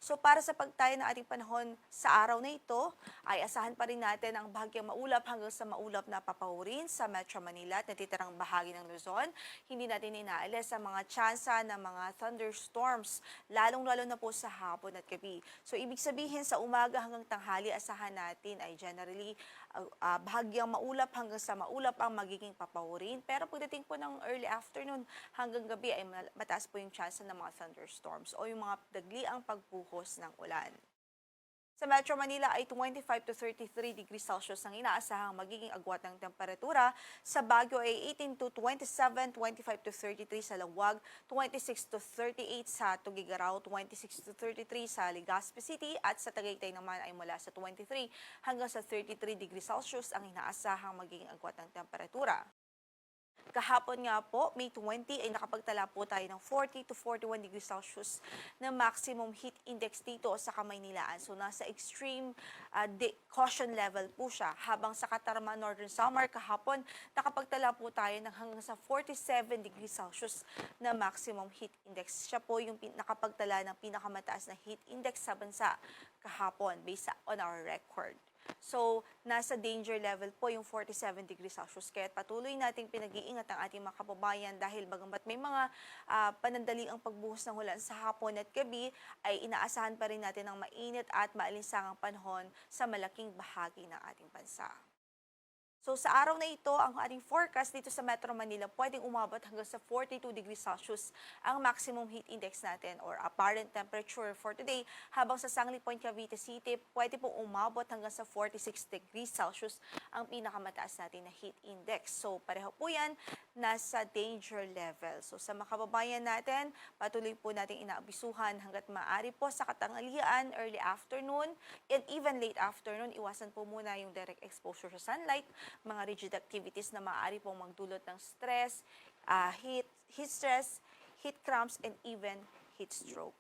So para sa pagtayo ng ating panahon sa araw na ito, ay asahan pa rin natin ang bahagyang maulap hanggang sa maulap na papahurin sa Metro Manila at natitirang bahagi ng Luzon. Hindi natin inaalis ang mga tsansa ng mga thunderstorms, lalong-lalo na po sa hapon at gabi. So ibig sabihin sa umaga hanggang tanghali, asahan natin ay generally bahagyang maulap hanggang sa maulap ang magiging papahurin. Pero pagdating po ng early afternoon hanggang gabi ay mataas po yung tsansa ng mga thunderstorms o yung mga dagliang pagbuhos ng ulan. Sa Metro Manila ay 25 to 33 degrees Celsius ang inaasahang magiging agwat ng temperatura. Sa Baguio ay 18 to 27, 25 to 33 sa Lawag, 26 to 38 sa Tugigaraw, 26 to 33 sa Legazpi City at sa Tagaytay naman ay mula sa 23 hanggang sa 33 degrees Celsius ang inaasahang magiging agwat ng temperatura. Kahapon nga po, May 20, ay nakapagtala po tayo ng 40 to 41 degrees Celsius na maximum heat index dito sa Kamaynilaan. So, nasa extreme caution level po siya. Habang sa Catarman, Northern Samar, kahapon, nakapagtala po tayo ng hanggang sa 47 degrees Celsius na maximum heat index. Siya po yung nakapagtala ng pinakamataas na heat index sa bansa kahapon based on our record. So, nasa danger level po yung 47 degrees Celsius. Kaya patuloy nating pinag-iingat ang ating mga kababayan dahil bagamat may mga panandali ang pagbuhos ng ulan sa hapon at gabi, ay inaasahan pa rin natin ang mainit at maalinsangang panahon sa malaking bahagi ng ating bansa. So sa araw na ito, ang ating forecast dito sa Metro Manila pwedeng umabot hanggang sa 42 degrees Celsius ang maximum heat index natin or apparent temperature for today. Habang sa Sangli Point, Cavite City, pwede pong umabot hanggang sa 46 degrees Celsius ang pinakamataas natin na heat index. So pareho po yan, nasa danger level. So sa mga kababayan natin, patuloy po natin inaabisuhan hanggat maaari po sa katanghalian, early afternoon, and even late afternoon, iwasan po muna yung direct exposure sa sunlight, mga rigid activities na maaari pong magdulot ng stress, heat stress, heat cramps, and even heat stroke.